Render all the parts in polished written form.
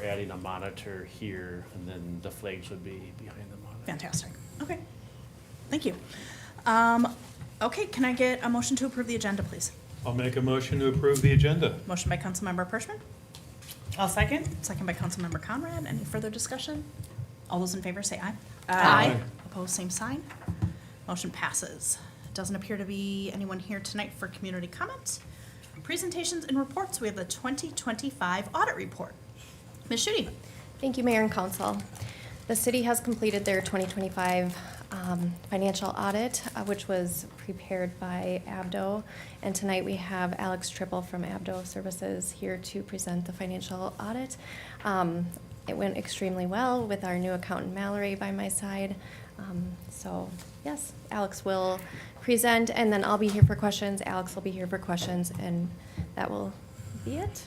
we're adding a monitor here, and then the flags would be behind the monitor. Fantastic. Okay. Thank you. Okay, can I get a motion to approve the agenda, please? I'll make a motion to approve the agenda. Motion by Councilmember Pershman, I'll second. second by Councilmember Conrad. Any further discussion? All those in favor say aye. Aye. Opposed, same sign. Motion passes. Doesn't appear to be anyone here tonight for community comments. Presentations and reports. We have the 2025 Audit Report. Ms. Tschudi. Thank you, Mayor and Council. The city has completed their 2025 financial audit, which was prepared by Abdo. And tonight we have Alex Triple from Abdo Services here to present the financial audit. It went extremely well with our new accountant Mallory by my side. So yes, Alex will present, and then I'll be here for questions. Alex will be here for questions, and that will be it.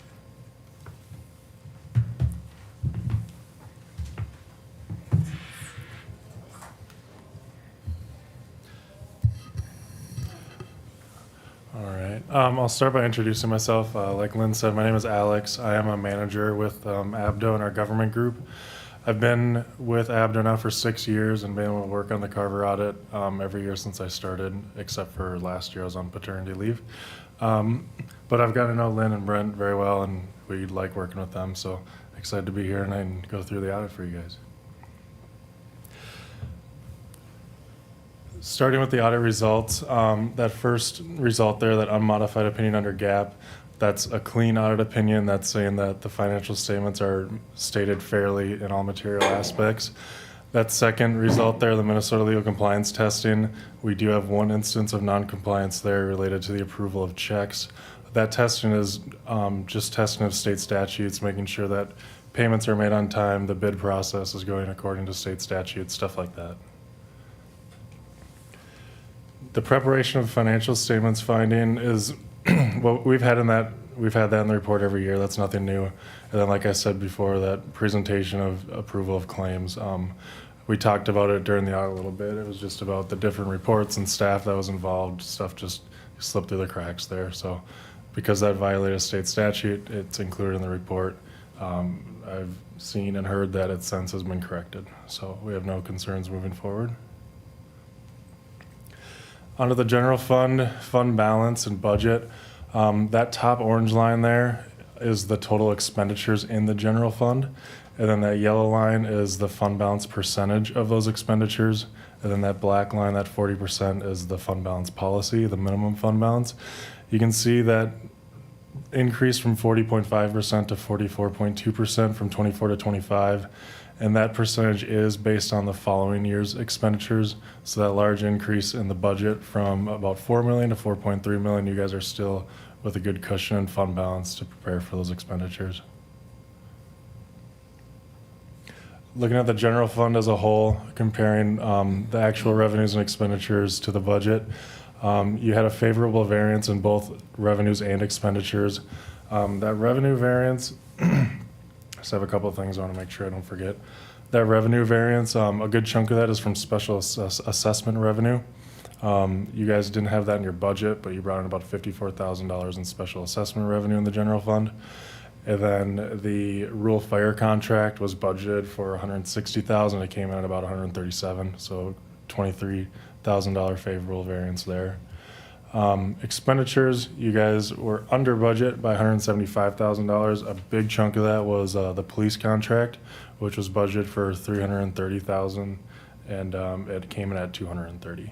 All right. I'll start by introducing myself. Like Lynn said, my name is Alex. I am a manager with Abdo in our government group. I've been with Abdo now for 6 years and been able to work on the Carver audit every year since I started, except for last year I was on paternity leave. But I've gotten to know Lynn and Brent very well, and we like working with them, so excited to be here and I can go through the audit for you guys. Starting with the audit results, that first result there, that unmodified opinion under GAAP, that's a clean audit opinion. That's saying that the financial statements are stated fairly in all material aspects. That second result there, the Minnesota legal compliance testing, we do have one instance of non-compliance there related to the approval of checks. That testing is just testing of state statutes, making sure that payments are made on time, the bid process is going according to state statutes, stuff like that. The preparation of financial statements finding is what we've had that in the report every year. That's nothing new. And then, like I said before, that presentation of approval of claims. We talked about it during the audit a little bit. It was just about the different reports and staff that was involved. Stuff just slipped through the cracks there. So because that violated state statute, it's included in the report. I've seen and heard that it since has been corrected. So we have no concerns moving forward. Under the general fund balance and budget, that top orange line there is the total expenditures in the general fund. And then that yellow line is the fund balance percentage of those expenditures. And then that black line, that 40%, is the fund balance policy, the minimum fund balance. You can see that increase from 40.5% to 44.2% from 24 to 25. And that percentage is based on the following year's expenditures. So that large increase in the budget from about $4 million to $4.3 million, you guys are still with a good cushion and fund balance to prepare for those expenditures. Looking at the general fund as a whole, comparing the actual revenues and expenditures to the budget, you had a favorable variance in both revenues and expenditures. That revenue variance, I just have a couple of things I want to make sure I don't forget. That revenue variance, a good chunk of that is from special assessment revenue. You guys didn't have that in your budget, but you brought in about $54,000 in special assessment revenue in the general fund. And then the rural fire contract was budgeted for $160,000. It came in at about $137,000, so $23,000 favorable variance there. Expenditures, you guys were under budget by $175,000. A big chunk of that was the police contract, which was budgeted for $330,000, and it came in at $230,000.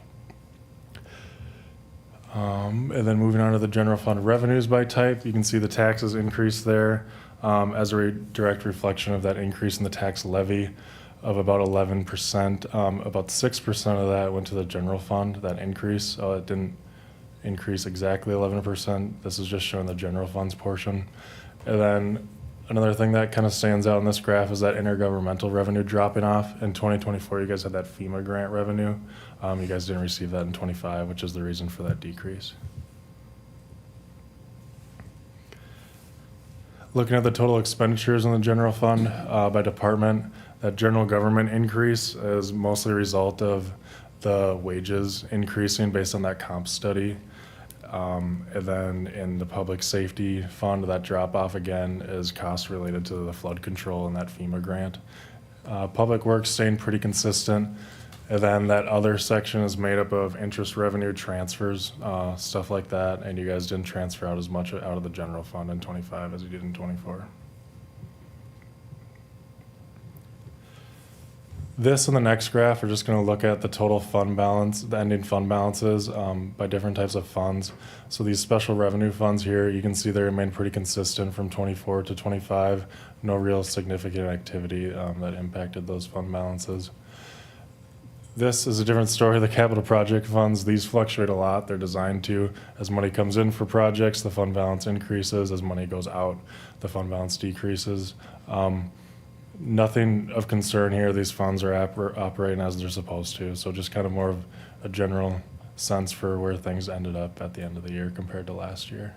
And then moving on to the general fund revenues by type, you can see the taxes increase there as a direct reflection of that increase in the tax levy of about 11%. About 6% of that went to the general fund, that increase. It didn't increase exactly 11%. This is just showing the general funds portion. And then another thing that kind of stands out in this graph is that intergovernmental revenue dropping off. In 2024, you guys had that FEMA grant revenue. You guys didn't receive that in 25, which is the reason for that decrease. Looking at the total expenditures in the general fund by department, that general government increase is mostly a result of the wages increasing based on that comp study. And then in the public safety fund, that drop off again is costs related to the flood control and that FEMA grant. Public works staying pretty consistent. And then that other section is made up of interest revenue transfers, stuff like that. And you guys didn't transfer out as much out of the general fund in 25 as you did in 24. This and the next graph are just going to look at the total fund balance, the ending fund balances by different types of funds. So these special revenue funds here, you can see they remain pretty consistent from 24 to 25. No real significant activity that impacted those fund balances. This is a different story. The capital project funds, these fluctuate a lot. They're designed to. As money comes in for projects, the fund balance increases. As money goes out, the fund balance decreases. Nothing of concern here. These funds are operating as they're supposed to. So just kind of more of a general sense for where things ended up at the end of the year compared to last year.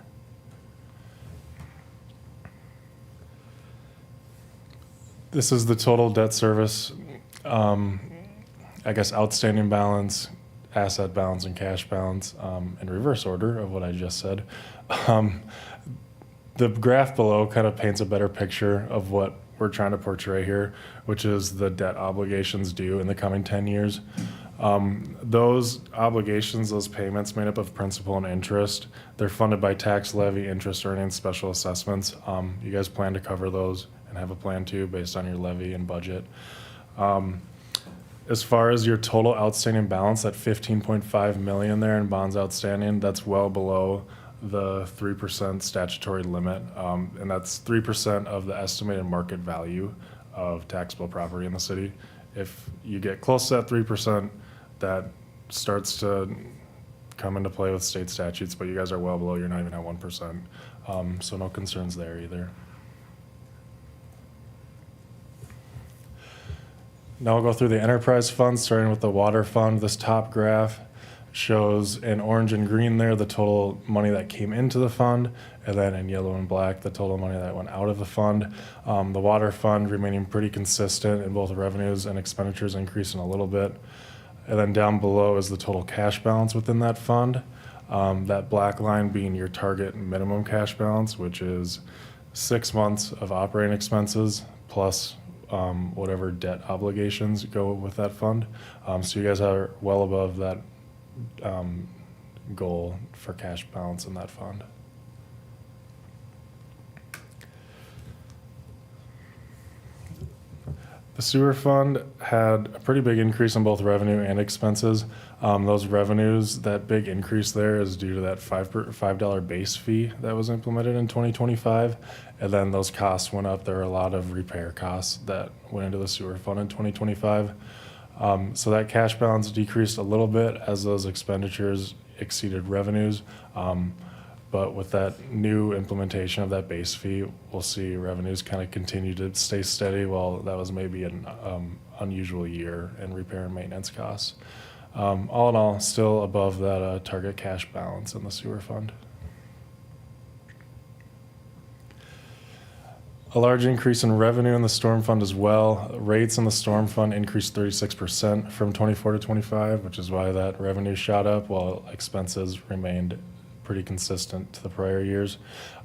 This is the total debt service, I guess outstanding balance, asset balance, and cash balance in reverse order of what I just said. The graph below kind of paints a better picture of what we're trying to portray here, which is the debt obligations due in the coming 10 years. Those obligations, those payments made up of principal and interest, they're funded by tax levy, interest earnings, special assessments. You guys plan to cover those and have a plan to based on your levy and budget. As far as your total outstanding balance, that 15.5 million there in bonds outstanding, that's well below the 3% statutory limit, and that's 3% of the estimated market value of taxable property in the city. If you get close to that 3%, that starts to come into play with state statutes, but you guys are well below, you're not even at 1%, so no concerns there either. Now I'll go through the enterprise funds, starting with the water fund. This top graph shows in orange and green there the total money that came into the fund, and then in yellow and black the total money that went out of the fund. The water fund remaining pretty consistent in both revenues and expenditures, increasing a little bit. And then down below is the total cash balance within that fund. That black line being your target minimum cash balance, which is 6 months of operating expenses plus whatever debt obligations go with that fund. So you guys are well above that goal for cash balance in that fund. The sewer fund had a pretty big increase in both revenue and expenses. Those revenues, that big increase there is due to that $5 base fee that was implemented in 2025. And then those costs went up. There were a lot of repair costs that went into the sewer fund in 2025. So that cash balance decreased a little bit as those expenditures exceeded revenues. But with that new implementation of that base fee, we'll see revenues kind of continue to stay steady while that was maybe an unusual year in repair and maintenance costs. All in all, still above that target cash balance in the sewer fund. A large increase in revenue in the storm fund as well. Rates in the storm fund increased 36% from 24 to 25, which is why that revenue shot up while expenses remained pretty consistent to the prior years.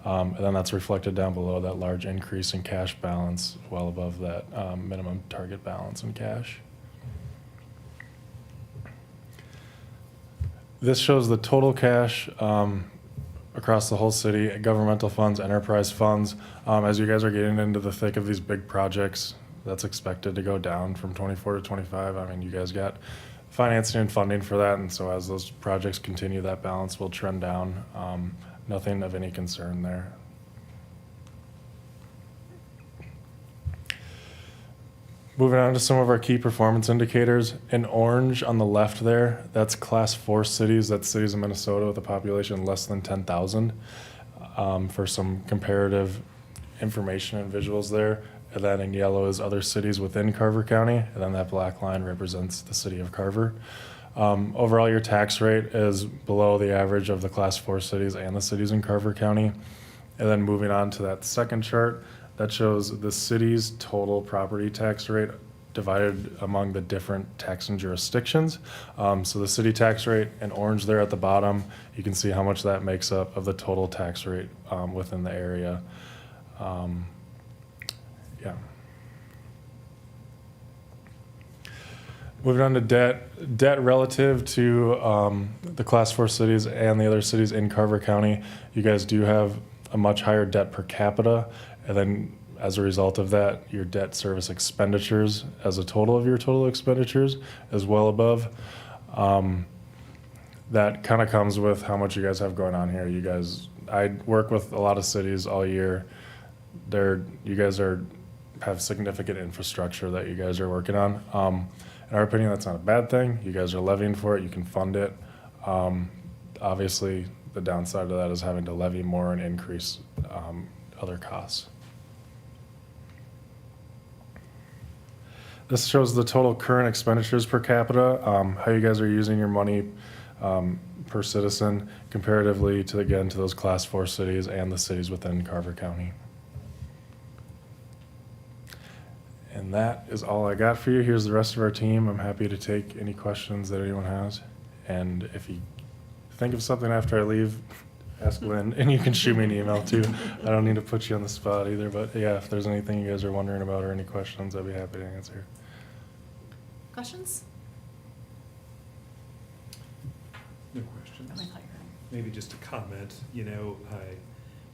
And then that's reflected down below, that large increase in cash balance, well above that minimum target balance in cash. This shows the total cash across the whole city, governmental funds, enterprise funds. As you guys are getting into the thick of these big projects, that's expected to go down from 24 to 25. I mean, you guys got financing and funding for that, and so as those projects continue, that balance will trend down. Nothing of any concern there. Moving on to some of our key performance indicators. In orange on the left there, that's class 4 cities. That's cities in Minnesota with a population less than 10,000. For some comparative information and visuals there. And then in yellow is other cities within Carver County. And then that black line represents the city of Carver. Overall, your tax rate is below the average of the class 4 cities and the cities in Carver County. And then moving on to that second chart, that shows the city's total property tax rate divided among the different taxing jurisdictions. So the city tax rate in orange there at the bottom, you can see how much that makes up of the total tax rate within the area. Yeah. Moving on to debt. Debt relative to the Class 4 cities and the other cities in Carver County, you guys do have a much higher debt per capita, and then as a result of that, your debt service expenditures as a total of your total expenditures is well above. That kind of comes with how much you guys have going on here. You guys, I work with a lot of cities all year. You guys have significant infrastructure that you guys are working on. In our opinion, that's not a bad thing. You guys are levying for it. You can fund it. Obviously, the downside of that is having to levy more and increase other costs. This shows the total current expenditures per capita, how you guys are using your money per citizen comparatively to, again, to those Class 4 cities and the cities within Carver County. And that is all I got for you. Here's the rest of our team. I'm happy to take any questions that anyone has. And if you think of something after I leave, ask Lynn, and you can shoot me an email too. I don't need to put you on the spot either, but yeah, if there's anything you guys are wondering about or any questions, I'd be happy to answer. Questions? No questions. Maybe just a comment. You know,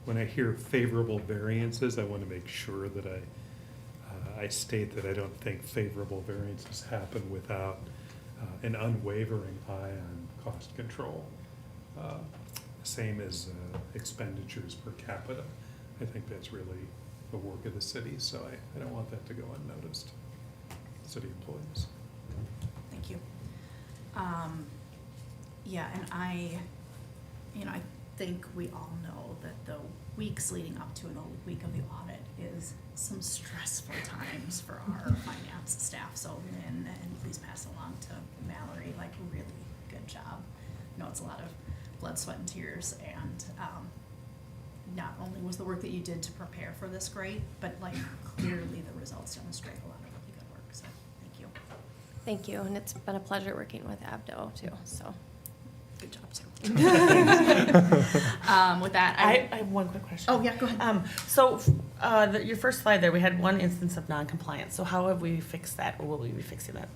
when I hear favorable variances, I want to make sure that I state that I don't think favorable variances happen without an unwavering eye on cost control. Same as expenditures per capita. I think that's really the work of the city, so I don't want that to go unnoticed. City employees. Thank you. Yeah, and I think we all know that the weeks leading up to the week of the audit is some stressful times for our finance staff. So Lynn, and please pass along to Mallory, like, really good job. I know it's a lot of blood, sweat, and tears, and not only was the work that you did to prepare for this great, but like clearly the results demonstrate a lot of really good work. So thank you. Thank you, and it's been a pleasure working with Abdo too, so. Good job, too. With that, I have one quick question. Oh, yeah, go ahead. So, your first slide there, we had one instance of non-compliance. So how have we fixed that, or will we be fixing that?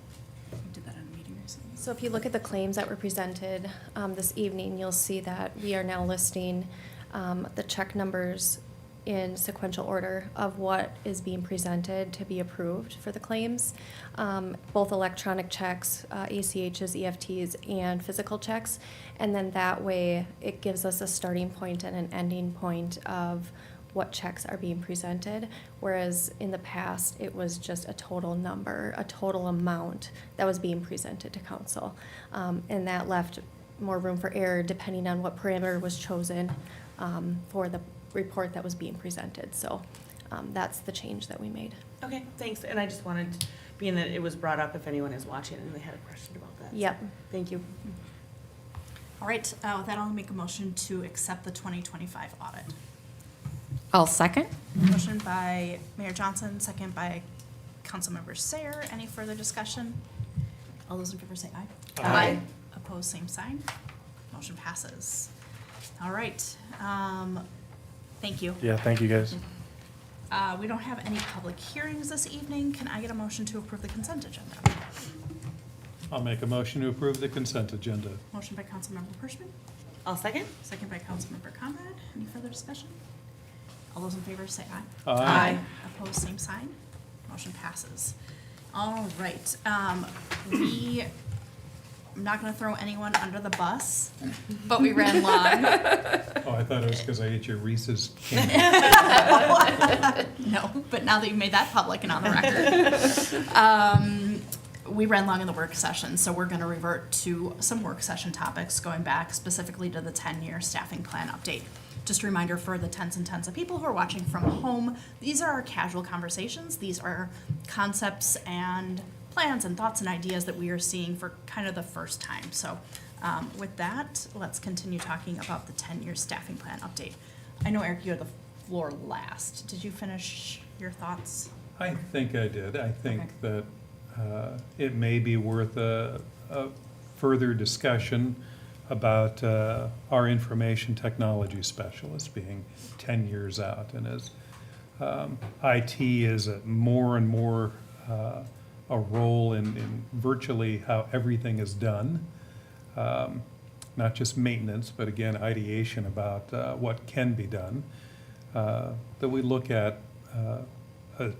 We did that in a meeting recently. So if you look at the claims that were presented this evening, you'll see that we are now listing the check numbers in sequential order of what is being presented to be approved for the claims. Both electronic checks, ACHs, EFTs, and physical checks. And then that way, it gives us a starting point and an ending point of what checks are being presented. Whereas in the past, it was just a total number, a total amount that was being presented to council. And that left more room for error depending on what parameter was chosen for the report that was being presented. So that's the change that we made. Okay, thanks. And I just wanted, being that it was brought up, if anyone is watching and they had a question about that. Yep. Thank you. All right, with that, I'll make a motion to accept the 2025 audit. I'll second. Motion by Mayor Johnson, second by Councilmember Sayer. Any further discussion? All those in favor say aye. Aye. Opposed, same sign. Motion passes. All right, thank you. Yeah, thank you guys. We don't have any public hearings this evening. Can I get a motion to approve the consent agenda? I'll make a motion to approve the consent agenda. Motion by Councilmember Pershman, I'll second. second by Councilmember Conrad. Any further discussion? All those in favor say aye. Aye. Opposed, same sign. Motion passes. All right, I'm not gonna throw anyone under the bus, but we ran long. Oh, I thought it was because I ate your Reese's candy. No, but now that you've made that public and on the record. We ran long in the work session, so we're gonna revert to some work session topics, going back specifically to the 10-year staffing plan update. Just a reminder for the tens and tens of people who are watching from home, these are our casual conversations. These are concepts and plans and thoughts and ideas that we are seeing for kind of the first time. So with that, let's continue talking about the 10-year staffing plan update. I know, Eric, you had the floor last. Did you finish your thoughts? I think I did. I think Okay. that it may be worth a further discussion about our information technology specialist being 10 years out. And as IT is more and more a role in virtually how everything is done, not just maintenance, but again, ideation about what can be done, that we look at a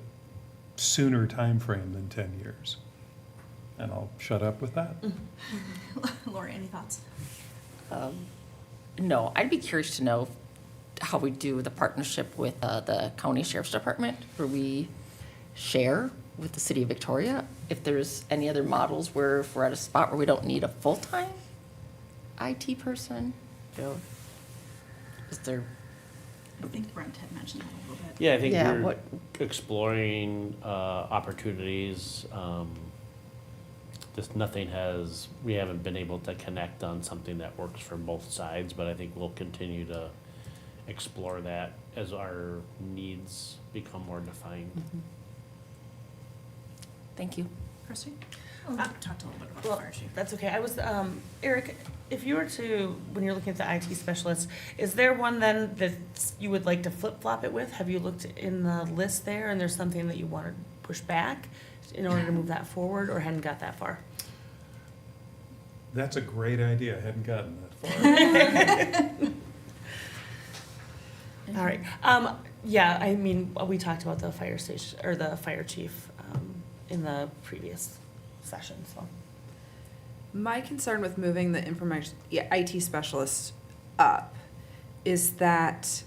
sooner time frame than 10 years. And I'll shut up with that. Lori, any thoughts? No, I'd be curious to know how we do the partnership with the county sheriff's department, where we share with the city of Victoria. If there's any other models where if we're at a spot where we don't need a full-time IT person, is there? I think Brent had mentioned that a little bit. Yeah, I think Yeah, we're what- exploring opportunities. Just we haven't been able to connect on something that works for both sides, but I think we'll continue to explore that as our needs become more defined. Thank you. Christy? We talked a little bit about the Well, fire chief. that's okay. I was, Eric, if you were to, when you're looking at the IT specialist, is there one then that you would like to flip-flop it with? Have you looked in the list there and there's something that you want to push back in order to move that forward, or hadn't got that far? That's a great idea. I hadn't gotten that far. All right. Yeah, I mean, we talked about the fire station, or the fire chief, in the previous session, so. My concern with moving the IT specialist up is that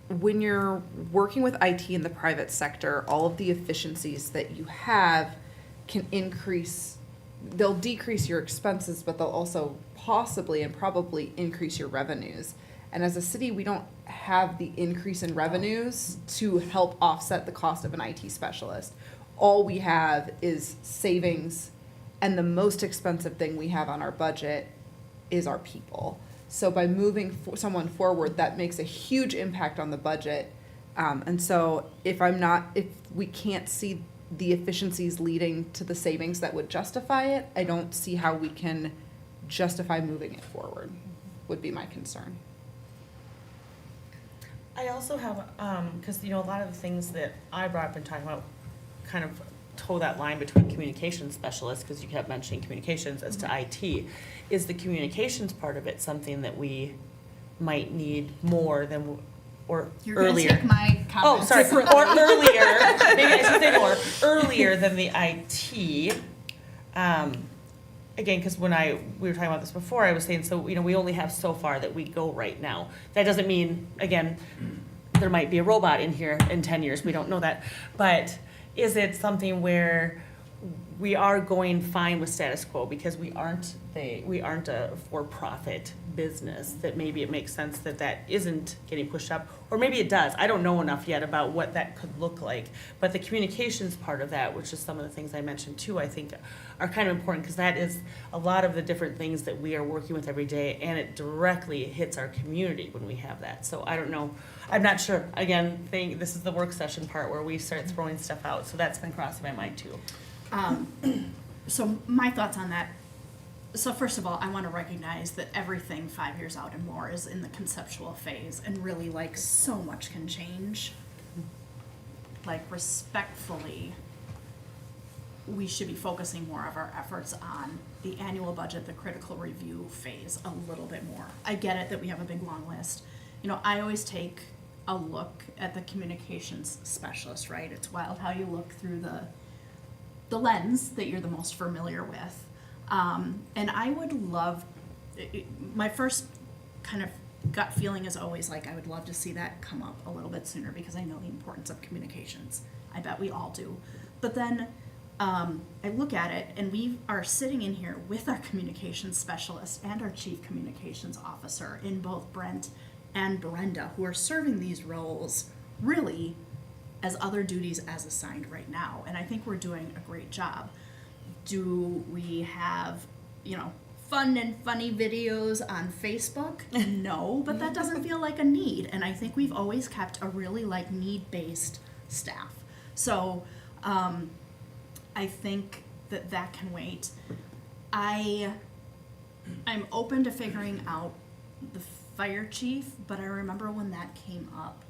when you're working with IT in the private sector, all of the efficiencies that you have can they'll decrease your expenses, but they'll also possibly and probably increase your revenues. And as a city, we don't have the increase in revenues to help offset the cost of an IT specialist. All we have is savings, and the most expensive thing we have on our budget is our people. So by moving someone forward, that makes a huge impact on the budget. And so if we can't see the efficiencies leading to the savings that would justify it, I don't see how we can justify moving it forward, would be my concern. I also have, because, a lot of the things that I brought up and talking about kind of toe that line between communications specialists, because you kept mentioning communications as to IT. Is the communications part of it something that we might need more than, or You're going to earlier? take my Oh, comments. sorry, differently. or earlier, maybe I should say more, earlier than the IT. Again, because we were talking about this before, I was saying, so, we only have so far that we go right now. That doesn't mean, again, there might be a robot in here in 10 years, we don't know that. But is it something where we are going fine with status quo because we aren't a for-profit business, that maybe it makes sense that isn't getting pushed up, or maybe it does. I don't know enough yet about what that could look like, but the communications part of that, which is some of the things I mentioned too, I think are kind of important, because that is a lot of the different things that we are working with every day, and it directly hits our community when we have that. So I don't know, I'm not sure. Again, this is the work session part where we start throwing stuff out, so that's been crossing my mind too. So my thoughts on that. So first of all, I want to recognize that everything 5 years out and more is in the conceptual phase, and really so much can change. Respectfully, we should be focusing more of our efforts on the annual budget, the critical review phase a little bit more. I get it that we have a big long list. I always take a look at the communications specialist, right? It's wild how you look through the lens that you're the most familiar with. And I would love, my first kind of gut feeling is always I would love to see that come up a little bit sooner, because I know the importance of communications. I bet we all do. But then I look at it, and we are sitting in here with our communications specialist and our chief communications officer in both Brent and Brenda, who are serving these roles really as other duties as assigned right now. And I think we're doing a great job. Do we have, fun and funny videos on Facebook? No, but that doesn't feel like a need. And I think we've always kept a really need-based staff. So I think that that can wait. I'm open to figuring out the fire chief, but I remember when that came up,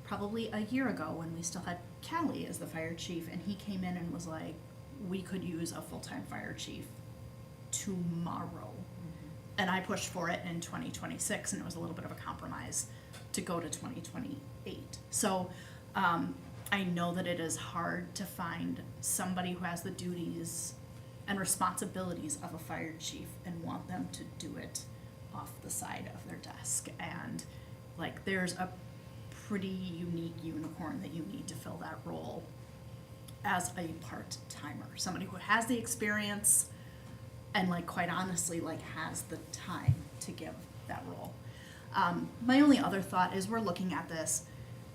probably a year ago, when we still had Callie as the fire chief, and he came in and was like, we could use a full-time fire chief tomorrow. And I pushed for it in 2026, and it was a little bit of a compromise to go to 2028. So I know that it is hard to find somebody who has the duties and responsibilities of a fire chief and want them to do it off the side of their desk. And like, there's a pretty unique unicorn that you need to fill that role as a part-timer, somebody who has the experience and, like, quite honestly, like, has the time to give that role. My only other thought is we're looking at this.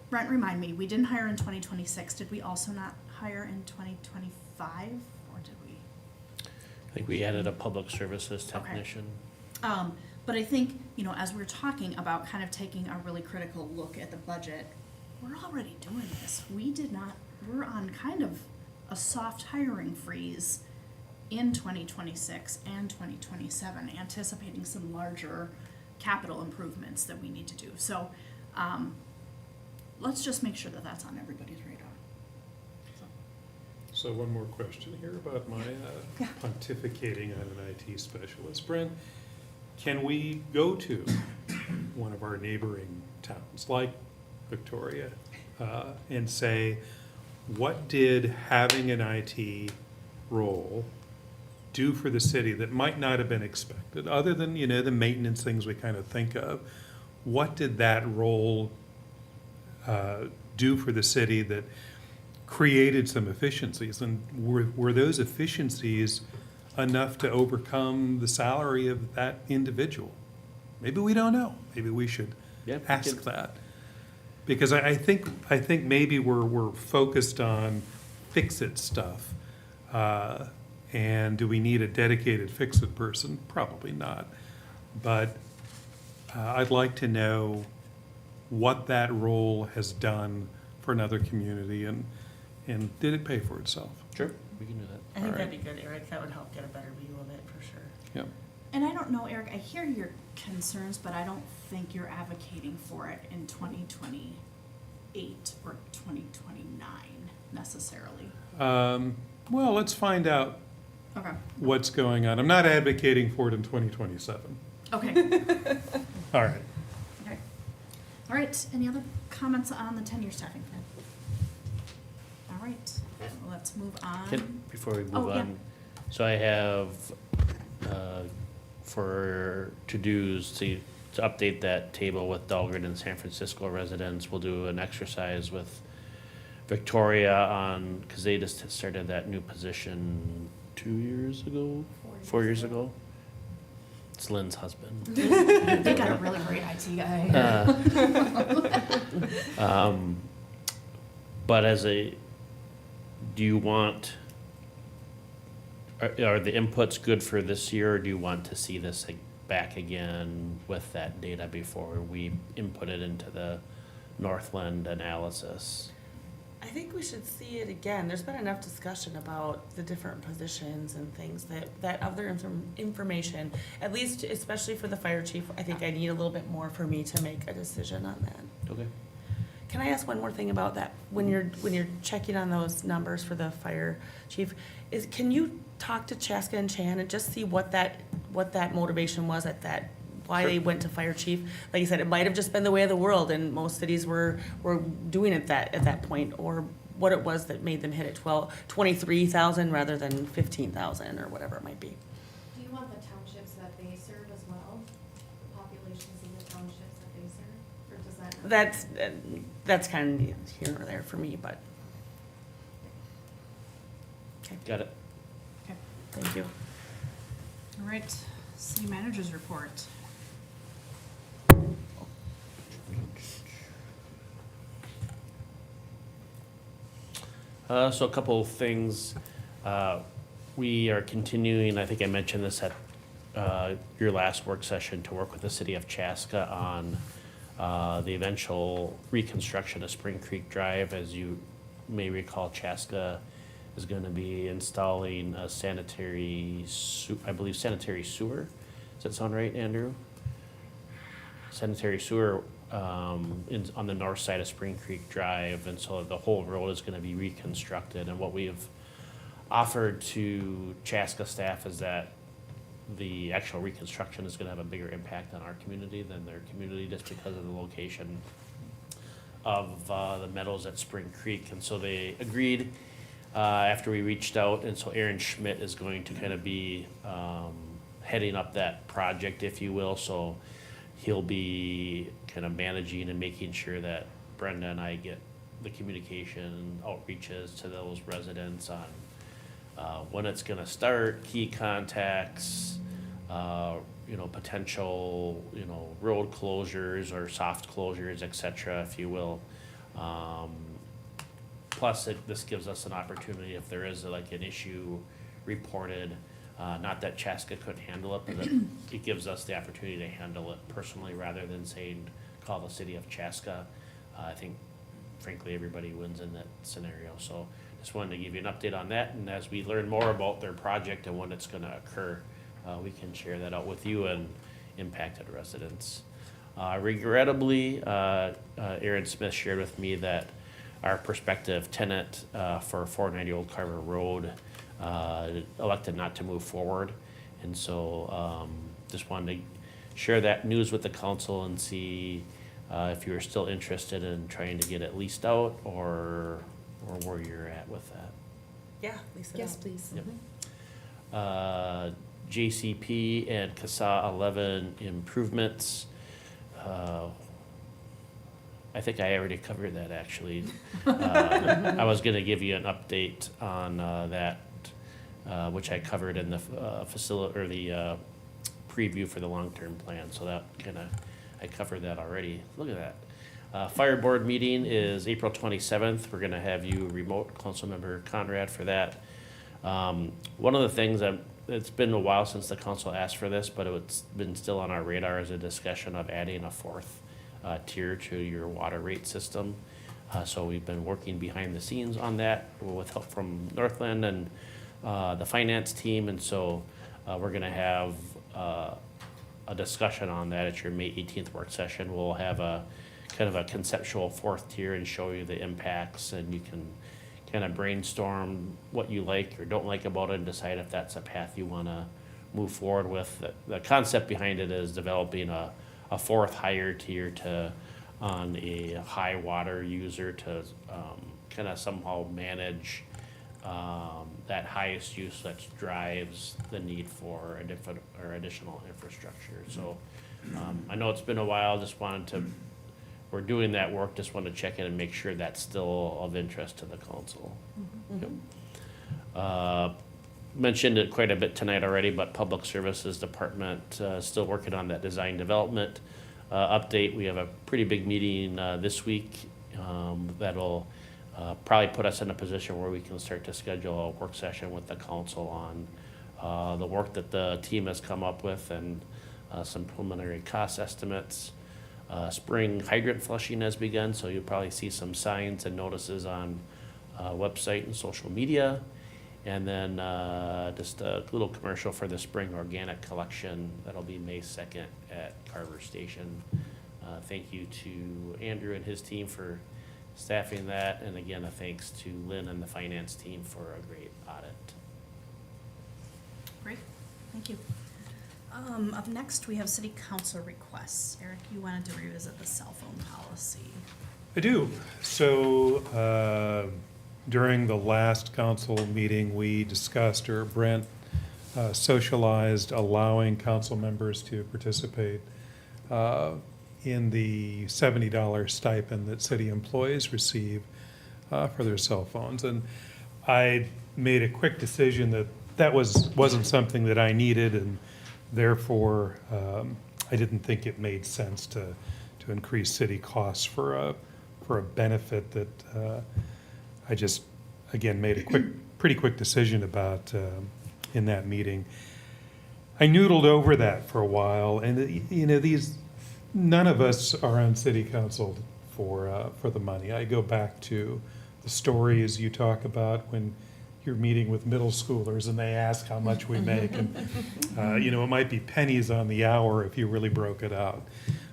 Brent, remind me, we didn't hire in 2026. Did we also not hire in 2025, or did we? I think we added a public services technician. But I think, you know, as we're talking about kind of taking a really critical look at the budget, we're already doing this. We're on kind of a soft hiring freeze in 2026 and 2027, anticipating some larger capital improvements that we need to do. So let's just make sure that that's on everybody's radar. So one more question here about my pontificating on an IT specialist. Brent, can we go to one of our neighboring towns, like Victoria, and say, what did having an IT role do for the city that might not have been expected, other than, you know, the maintenance things we kind of think of? What did that role do for the city that created some efficiencies? And were those efficiencies enough to overcome the salary of that individual? Maybe we don't know. Maybe we should ask that. Because I think maybe we're focused on fix-it stuff. And do we need a dedicated fix-it person? Probably not. But I'd like to know what that role has done for another community, and did it pay for itself? Sure, we can do that. I think All that'd right. be good, Eric. That would help get a better view of it for sure. Yep. And I don't know, Eric, I hear your concerns, but I don't think you're advocating for it in 2028 or 2029 necessarily. Well, let's find out Okay. what's going on. I'm not advocating for it in 2027. Okay. All right. Okay. All right, any other comments on the 10-year staffing plan? All right, let's move on. Before we Oh, move yeah. on, so I have, for to-dos, to update that table with Dahlgren and San Francisco residents. We'll do an exercise with Victoria on, because they just started that new position 2 years ago, 4 years ago. It's Lynn's husband. They got a really great IT guy. But do you want, are the inputs good for this year, or do you want to see this back again with that data before we input it into the Northland analysis? I think we should see it again. There's been enough discussion about the different positions and things that other information, at least especially for the fire chief, I think I need a little bit more for me to make a decision on that. Okay. Can I ask one more thing about that? When you're checking on those numbers for the fire chief, can you talk to Chaska and Chan and just see what that motivation was at that, why they went to fire chief? Like you said, it might have just been the way of the world, and most cities were doing it at that point, or what it was that made them hit at 23,000 rather than 15,000 or whatever it might be. Do you want the townships that they serve as well? The populations of the townships that they serve? Or does that not? That's kind of here or there for me, but. Okay, Got it. Okay. thank you. All right, city managers report. So a couple of things. We are continuing, I think I mentioned this at your last work session, to work with the city of Chaska on the eventual reconstruction of Spring Creek Drive. As you may recall, Chaska is gonna be installing a I believe sanitary sewer. Does that sound right, Andrew? Sanitary sewer, on the north side of Spring Creek Drive, and so the whole road is gonna be reconstructed, and what we have offered to Chaska staff is that the actual reconstruction is gonna have a bigger impact on our community than their community, just because of the location of the meadows at Spring Creek, and so they agreed after we reached out, and so Aaron Schmidt is going to kind of be heading up that project, if you will, so he'll be kind of managing and making sure that Brenda and I get the communication outreaches to those residents on when it's gonna start, key contacts, potential, road closures or soft closures, et cetera, if you will. Plus, this gives us an opportunity if there is like an issue reported, not that Chaska couldn't handle it, but it gives us the opportunity to handle it personally rather than saying, call the city of Chaska. I think frankly, everybody wins in that scenario, so just wanted to give you an update on that, and as we learn more about their project and when it's gonna occur, we can share that out with you and impacted residents. Regrettably, Aaron Smith shared with me that our prospective tenant for 490 Old Carver Road elected not to move forward, and so just wanted to share that news with the council and see if you are still interested in trying to get it leased out or where you're at with that. Yeah, Lisa. Yes, please. Yep. JCP and CASA 11 improvements. I think I already covered that, actually. I was gonna give you an update on that, which I covered in the facility, or the preview for the long-term plan, so that I covered that already. Look at that. Fire board meeting is April 27th. We're gonna have you remote, Councilmember Conrad, for that. One of the things it's been a while since the council asked for this, but it's been still on our radar as a discussion of adding a fourth tier to your water rate system. So we've been working behind the scenes on that with help from Northland and the finance team, and so we're gonna have a discussion on that at your May 18th work session. We'll have a kind of a conceptual fourth tier and show you the impacts, and you can kind of brainstorm what you like or don't like about it and decide if that's a path you want to move forward with. The concept behind it is developing a fourth higher tier on a high water user to kind of somehow manage that highest use that drives the need for additional infrastructure. So I know it's been a while, we're doing that work, just want to check in and make sure that's still of interest to the council. Yep. Mentioned it quite a bit tonight already, but Public Services Department still working on that design development update. We have a pretty big meeting this week that'll probably put us in a position where we can start to schedule a work session with the council on the work that the team has come up with and some preliminary cost estimates. Spring hydrant flushing has begun, so you'll probably see some signs and notices on website and social media. And then just a little commercial for the spring organic collection. That'll be May 2nd at Carver Station. Thank you to Andrew and his team for staffing that. And again, a thanks to Lynn and the finance team for a great audit. Great, thank you. Up next, we have city council requests. Eric, you wanted to revisit the cell phone policy. I do. So during the last council meeting, we discussed, or Brent socialized, allowing council members to participate in the $70 stipend that city employees receive for their cell phones. And I made a quick decision that wasn't something that I needed, and therefore I didn't think it made sense to increase city costs for a benefit that I just, again, made a pretty quick decision about in that meeting. I noodled over that for a while, and none of us are on city council for the money. I go back to the stories you talk about when you're meeting with middle schoolers and they ask how much we make. And, it might be pennies on the hour if you really broke it out.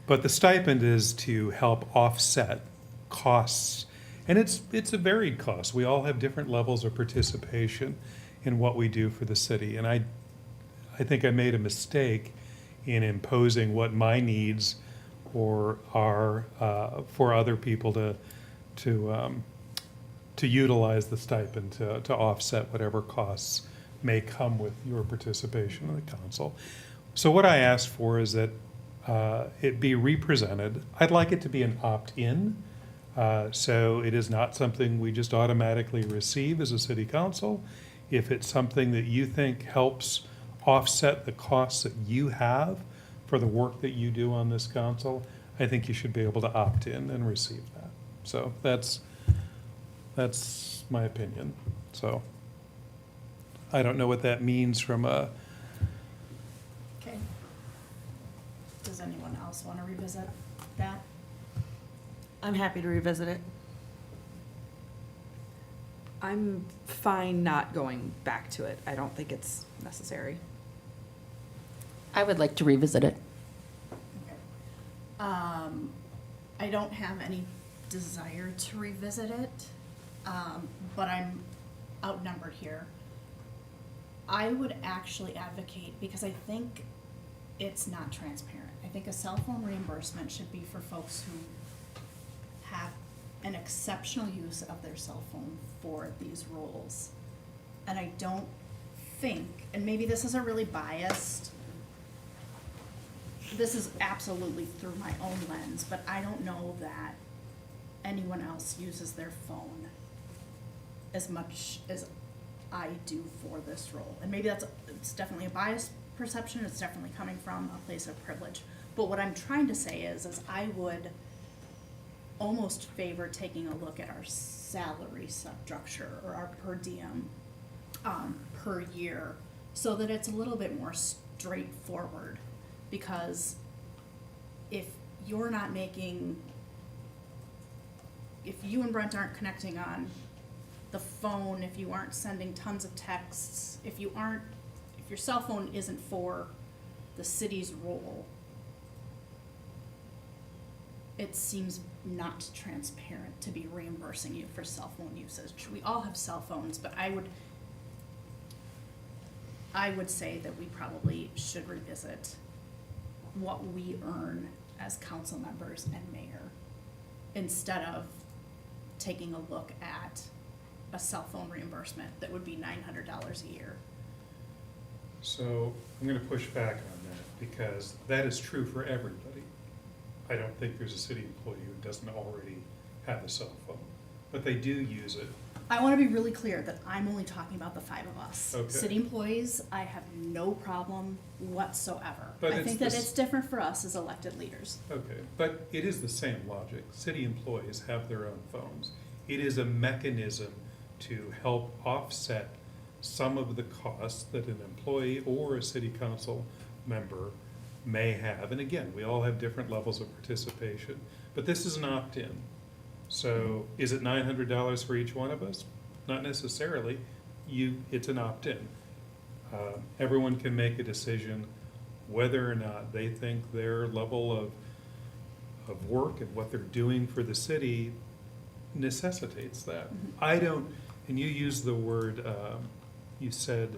But the stipend is to help offset costs. And it's a varied cost. We all have different levels of participation in what we do for the city. And I think I made a mistake in imposing what my needs or are for other people to utilize the stipend to offset whatever costs may come with your participation in the council. So what I asked for is that it be represented. I'd like it to be an opt-in, so it is not something we just automatically receive as a city council. If it's something that you think helps offset the costs that you have for the work that you do on this council, I think you should be able to opt in and receive that. So that's my opinion. So I don't know what that means from a, Okay. Does anyone else want to revisit that? I'm happy to revisit it. I'm fine not going back to it. I don't think it's necessary. I would like to revisit it. Okay. I don't have any desire to revisit it, but I'm outnumbered here. I would actually advocate, because I think it's not transparent. I think a cell phone reimbursement should be for folks who have an exceptional use of their cell phone for these roles. And I don't think, and maybe this isn't really biased, this is absolutely through my own lens, but I don't know that anyone else uses their phone as much as I do for this role. And maybe it's definitely a biased perception, it's definitely coming from a place of privilege. But what I'm trying to say is I would almost favor taking a look at our salary structure or our per diem per year, so that it's a little bit more straightforward. Because if you're not making, if you and Brent aren't connecting on the phone, if you aren't sending tons of texts, if your cell phone isn't for the city's role, it seems not transparent to be reimbursing you for cell phone usage. We all have cell phones, but I would say that we probably should revisit what we earn as council members and mayor, instead of taking a look at a cell phone reimbursement that would be $900 a year. so I'm gonna push back on that, because that is true for everybody. I don't think there's a city employee who doesn't already have a cell phone, but they do use it. I want to be really clear that I'm only talking about the 5 of us. Okay. City employees, I have no problem whatsoever. But I it's think that this- it's different for us as elected leaders. Okay, but it is the same logic. City employees have their own phones. It is a mechanism to help offset some of the costs that an employee or a city council member may have. And again, we all have different levels of participation, but this is an opt-in. So is it $900 for each one of us? Not necessarily. It's an opt-in. Everyone can make a decision whether or not they think their level of work and what they're doing for the city necessitates that. I don't, and you used the word, you said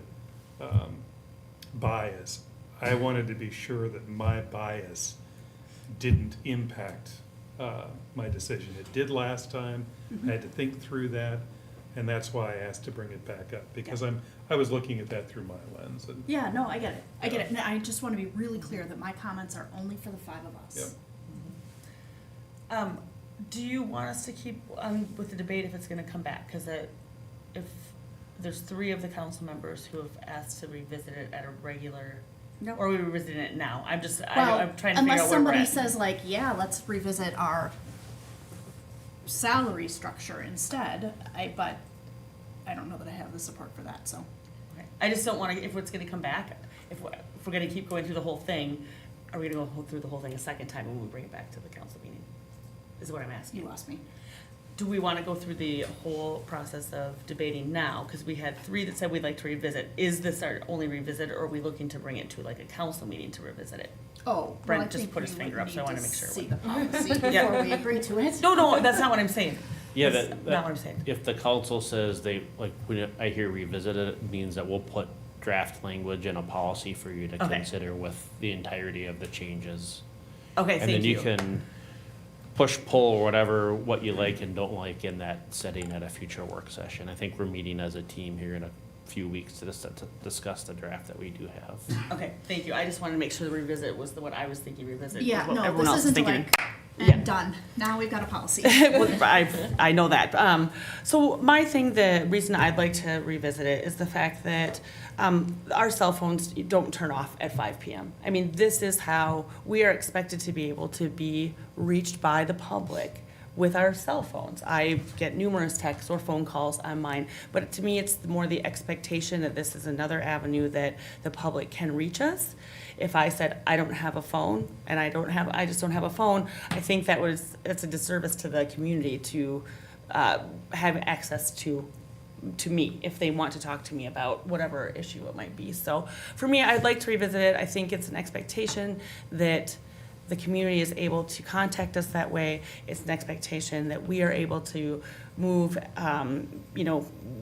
bias. I wanted to be sure that my bias didn't impact my decision. It did last time. I had to think through that, and that's why I asked to bring it back up, because I was looking at that through my lens. And Yeah, no, I get it. I get it. And I just want to be really clear that my comments are only for the 5 of us. Yep. Do you want us to keep on with the debate if it's gonna come back? Cause if there's 3 of the council members who have asked to revisit it at a regular, No. or are we revisiting it now? I'm just, Well, I'm trying to figure unless out where we're somebody at. says like, yeah, let's revisit our salary structure instead, but I don't know that I have the support for that, so. Okay. I just don't wanna, if it's gonna come back, if we're gonna keep going through the whole thing, are we gonna go through the whole thing a second time when we bring it back to the council meeting? Is what I'm asking. You asked me. do we want to go through the whole process of debating now? Because we had 3 that said we'd like to revisit. Is this our only revisit, or are we looking to bring it to like a council meeting to revisit it? Oh, Brent just put his finger up, so I wanna make sure. See the policy Yeah. before we agree to it. No, that's not what I'm saying. Yeah, That's that, not what I'm saying. if the council says they, like, when I hear revisit it, it means that we'll put draft language in a policy for you to Okay. consider with the entirety of the changes. Okay, And then thank you you. can push, pull, or whatever, what you like and don't like in that setting at a future work session. I think we're meeting as a team here in a few weeks to discuss the draft that we do have. Okay, thank you. I just wanted to make sure the revisit was what I was thinking revisit. was Yeah, what no, everyone this else is isn't thinking. like, Yeah. and done. Now we've got a policy. Well, I know that. So my thing, the reason I'd like to revisit it is the fact that our cell phones don't turn off at 5 p.m. I mean, this is how we are expected to be able to be reached by the public with our cell phones. I get numerous texts or phone calls on mine, but to me, it's more the expectation that this is another avenue that the public can reach us. If I said, I don't have a phone, and I just don't have a phone, I think it's a disservice to the community to have access to me if they want to talk to me about whatever issue it might be. So for me, I'd like to revisit it. I think it's an expectation that the community is able to contact us that way. It's an expectation that we are able to move,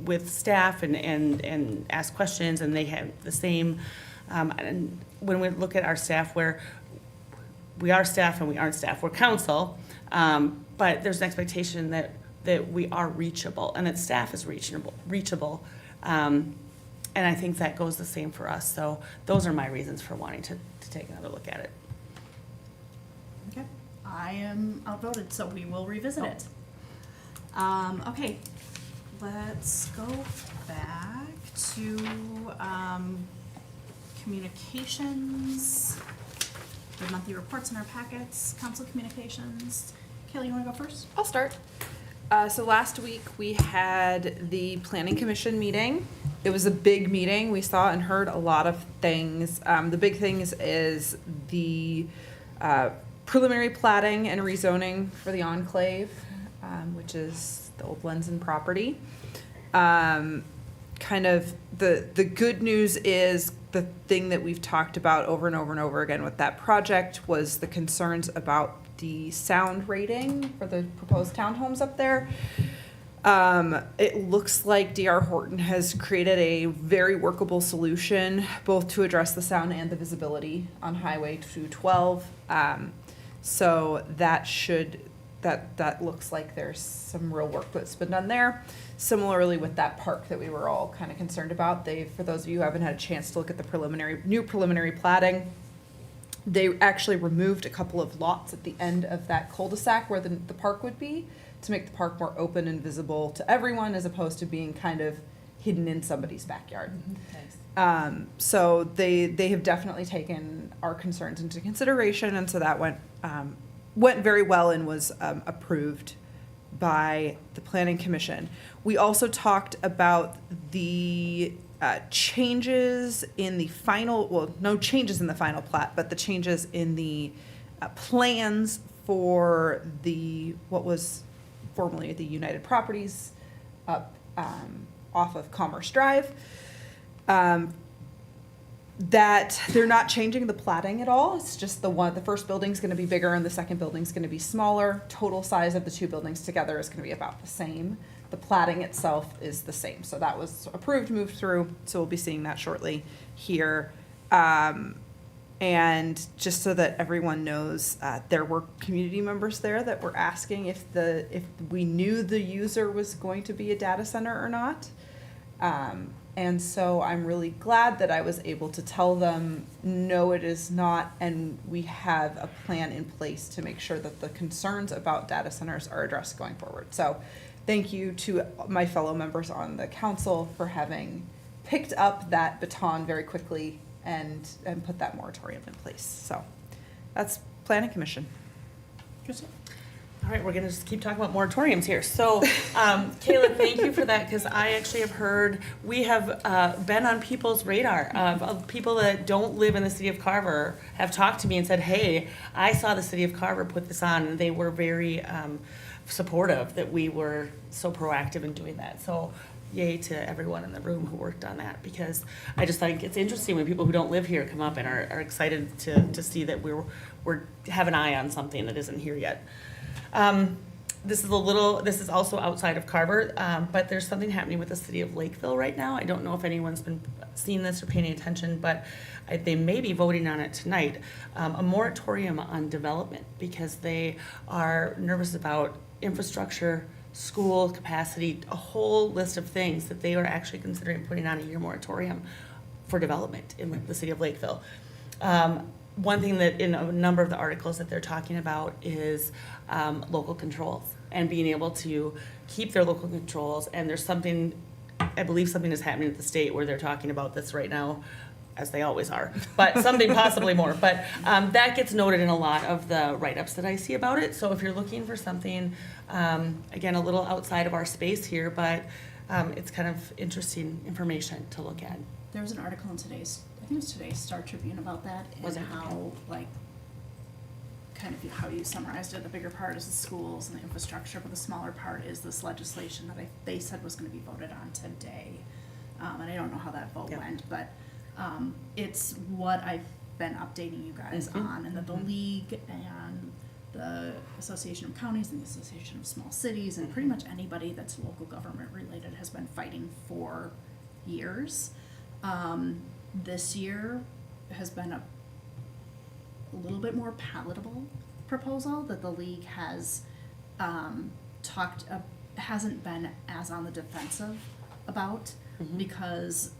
with staff and ask questions, and they have the same. And when we look at our staff, where we are staff and we aren't staff, we're council, but there's an expectation that we are reachable and that staff is reachable. And I think that goes the same for us. So those are my reasons for wanting to take another look at it. Okay, I am outvoted, so we will revisit it. Okay, let's go back to, communications. The monthly reports in our packets, council communications. Kayla, you wanna go first? I'll start. So last week, we had the planning commission meeting. It was a big meeting. We saw and heard a lot of things. The big things is the preliminary plating and rezoning for the enclave, which is the old Lynn property. Kind of the good news is the thing that we've talked about over and over and over again with that project was the concerns about the sound rating for the proposed townhomes up there. It looks like D.R. Horton has created a very workable solution, both to address the sound and the visibility on Highway 212. So that looks like there's some real work that's been done there. Similarly with that park that we were all kind of concerned about, for those of you who haven't had a chance to look at the new preliminary plating, they actually removed a couple of lots at the end of that cul-de-sac where the park would be to make the park more open and visible to everyone as opposed to being kind of hidden in somebody's backyard. So they have definitely taken our concerns into consideration, and so that went very well and was approved by the Planning Commission. We also talked about the changes in the final, well, no changes in the final plat, but the changes in the plans for what was formerly the United Properties up off of Commerce Drive. That they're not changing the platting at all. It's just the first building's gonna be bigger and the second building's gonna be smaller. Total size of the two buildings together is gonna be about the same. The platting itself is the same. So that was approved, moved through, so we'll be seeing that shortly here. And just so that everyone knows, there were community members there that were asking if we knew the user was going to be a data center or not. And so I'm really glad that I was able to tell them, no, it is not, and we have a plan in place to make sure that the concerns about data centers are addressed going forward. So thank you to my fellow members on the council for having picked up that baton very quickly and put that moratorium in place. So that's Planning Commission. All right, we're gonna just keep talking about moratoriums here. So, Kayla, thank you for that, because I actually have heard, we have been on people's radar of people that don't live in the city of Carver have talked to me and said, hey, I saw the city of Carver put this on, and they were very supportive that we were so proactive in doing that. So yay to everyone in the room who worked on that, because I just think it's interesting when people who don't live here come up and are excited to see that we're have an eye on something that isn't here yet. This is also outside of Carver, but there's something happening with the city of Lakeville right now. I don't know if anyone's been seeing this or paying attention, but they may be voting on it tonight. A moratorium on development, because they are nervous about infrastructure, school capacity, a whole list of things that they are actually considering putting on a year moratorium for development in the city of Lakeville. One thing that in a number of the articles that they're talking about is local controls and being able to keep their local controls. And there's something, I believe something is happening at the state where they're talking about this right now, as they always are, but something possibly more. But that gets noted in a lot of the write-ups that I see about it. So if you're looking for something, again, a little outside of our space here, but it's kind of interesting information to look at. There was an article in today's Star Tribune about that, Was and it? how, like, kind of how you summarized it. The bigger part is the schools and the infrastructure, but the smaller part is this legislation that they said was gonna be voted on today. And I don't know how that vote Yeah. went, but, it's what I've been updating you guys Mhm. on, and that the league and the Association of Counties and the Association of Small Cities and pretty much anybody that's local government related has been fighting for years. This year has been a little bit more palatable proposal that the league has hasn't been as on the defensive about, because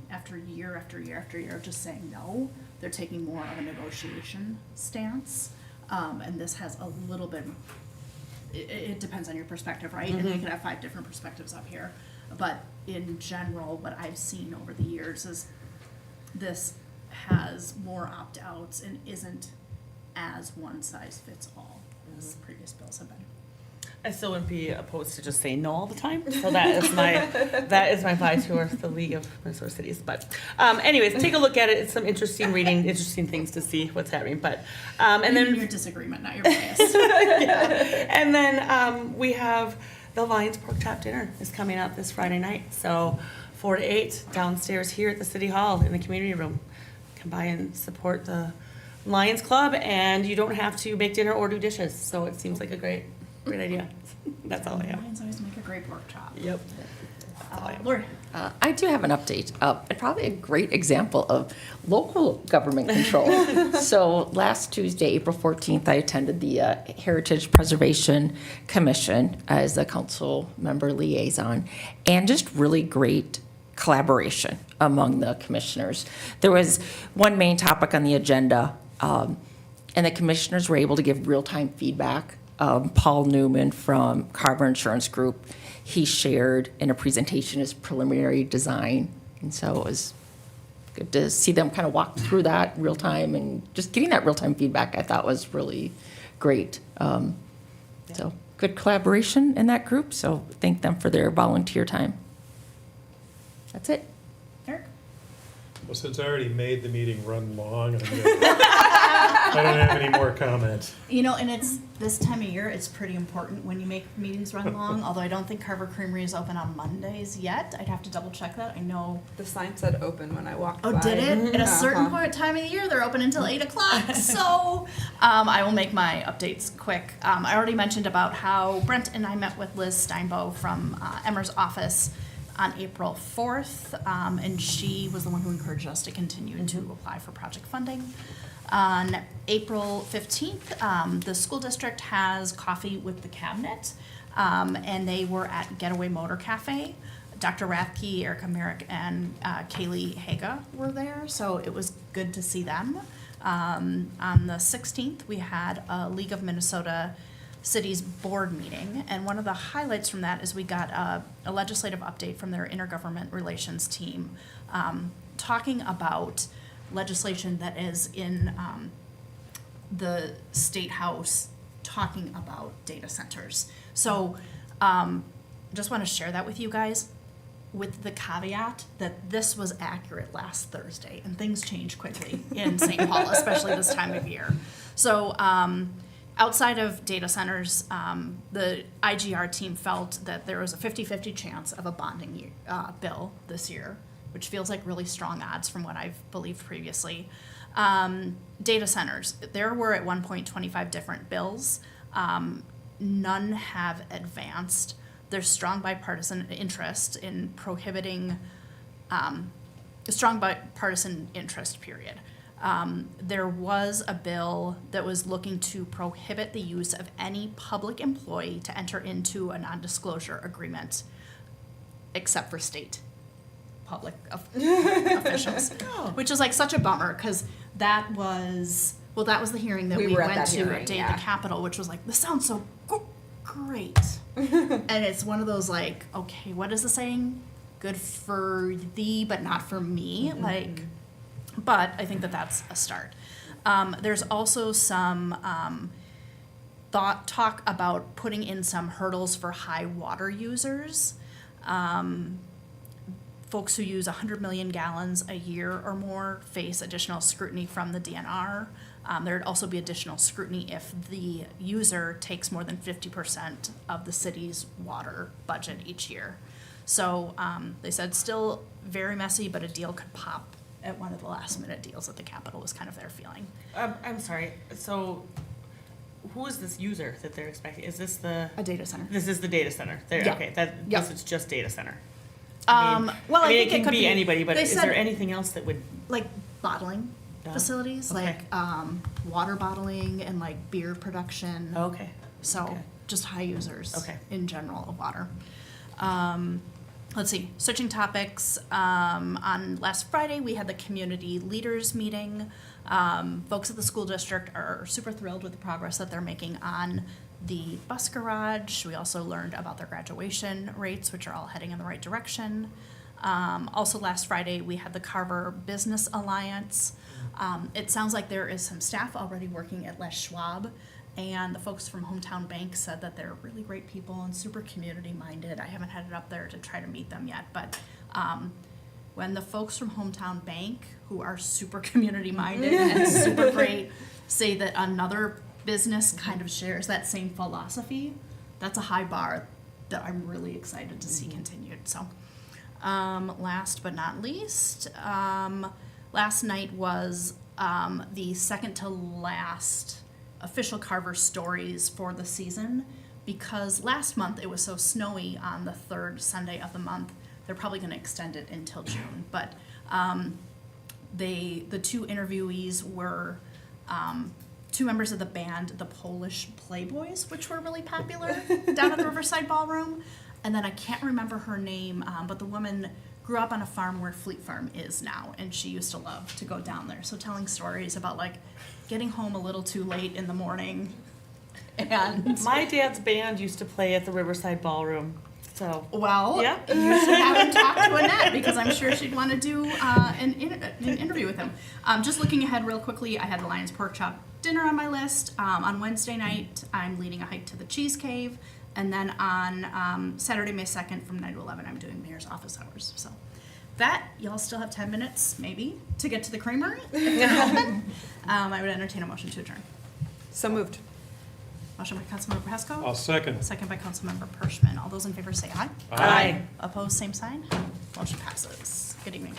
after year after year after year of just saying no, they're taking more of a negotiation stance. And this has a little bit, it depends on your perspective, right? And we could have 5 different perspectives up here. But in general, what I've seen over the years is this has more opt-outs and isn't as one size fits all as previous bills have been. I still wouldn't be opposed to just saying no all the time. So that is my pie to the League of Minnesota Cities. But anyways, take a look at it. It's some interesting reading, interesting things to see what's happening. But and then your disagreement, not your bias. yeah. And then we have the Lions Pork Chop Dinner is coming up this Friday night. So 4 to 8 downstairs here at the City Hall in the community room. Come by and support the Lions Club, and you don't have to make dinner or do dishes. So it seems like a great idea. That's all I have. Lions always make a great pork chop. Yep. Lori. I do have an update, and probably a great example of local government control. So last Tuesday, April 14th, I attended the Heritage Preservation Commission as a council member liaison, and just really great collaboration among the commissioners. There was one main topic on the agenda, and the commissioners were able to give real-time feedback. Paul Newman from Carver Insurance Group, he shared in a presentation his preliminary design. And so it was good to see them kind of walk through that real time, and just getting that real time feedback I thought was really great. So good collaboration in that group. So thank them for their volunteer time. That's it. Eric? Well, since I already made the meeting run long, I don't have any more comments. You know, and it's this time of year, it's pretty important when you make meetings run long, although I don't think Carver Creamery is open on Mondays yet. I'd have to double check that. I know. The sign said open when I walked by. Oh, did it? At a certain Uh-huh. time of the year, they're open until 8 o'clock. So I will make my updates quick. I already mentioned about how Brent and I met with Liz Steinbow from Emmer's office on April 4th, and she was the one who encouraged us to continue to apply for project funding. On April 15th, the school district has coffee with the cabinet, and they were at Getaway Motor Cafe. Dr. Rathke, Erica Merrick, and Kaylee Haga were there, so it was good to see them. On the 16th, we had a League of Minnesota Cities board meeting, and one of the highlights from that is we got a legislative update from their intergovernment relations team, talking about legislation that is in the State House talking about data centers. So just want to share that with you guys, with the caveat that this was accurate last Thursday, and things change quickly in St. Paul, especially this time of year. So outside of data centers, the IGR team felt that there was a 50-50 chance of a bonding bill this year, which feels like really strong odds from what I've believed previously. Data centers, there were at one point 25 different bills. None have advanced. There's strong bipartisan interest in prohibiting, strong bipartisan interest, period. There was a bill that was looking to prohibit the use of any public employee to enter into a non-disclosure agreement, except for state public officials, which is like such a bummer, because that was the hearing that We we were at went that to hearing, at Day yeah. of the Capitol, which was like, this sounds so great. And it's one of those like, okay, what is the saying? Good for thee, but not for me. Like, but I think that that's a start. There's also some talk about putting in some hurdles for high water users. Folks who use 100 million gallons a year or more face additional scrutiny from the DNR. There'd also be additional scrutiny if the user takes more than 50% of the city's water budget each year. So they said still very messy, but a deal could pop at one of the last minute deals at the Capitol was kind of their feeling. I'm sorry, so who is this user that they're expecting? Is this the, A data center. this is the data center? There, Yeah. okay, that, Yeah. this is just data center. Well, I think it it can could be anybody, but they is said, there anything else that would, like bottling Yeah. facilities, Okay. like water bottling and like beer production. okay, So okay. just high users Okay. in general of water. Let's see, switching topics. On last Friday, we had the community leaders meeting. Folks at the school district are super thrilled with the progress that they're making on the bus garage. We also learned about their graduation rates, which are all heading in the right direction. Also last Friday, we had the Carver Business Alliance. It sounds like there is some staff already working at Les Schwab, and the folks from Hometown Bank said that they're really great people and super community-minded. I haven't headed up there to try to meet them yet, but when the folks from Hometown Bank, who are super community-minded and super great, say that another business kind of shares that same philosophy, that's a high bar that I'm really excited to see continued. So, last but not least, last night was the second to last official Carver stories for the season, because last month it was so snowy on the third Sunday of the month. They're probably going to extend it until June, but the two interviewees were two members of the band, the Polish Playboys, which were really popular down at the Riverside Ballroom. And then I can't remember her name, but the woman grew up on a farm where Fleet Farm is now, and she used to love to go down there. So telling stories about like getting home a little too late in the morning. And My dad's band used to play at the Riverside Ballroom, so. well, Yeah. you should have him talk to Annette, because I'm sure she'd want to do an interview with him. Just looking ahead real quickly, I had the Lions Pork Chop dinner on my list. On Wednesday night, I'm leading a hike to the Cheese Cave. And then on Saturday, May 2nd, from 9 to 11, I'm doing mayor's office hours. So that, y'all still have 10 minutes, maybe, to get to the creamery if they're open. I would entertain a motion to adjourn. So moved. Motion by Councilmember Pasco. I'll second. Second by Councilmember Pershman. All those in favor say aye. Aye. Opposed, same sign. Motion passes. Good evening.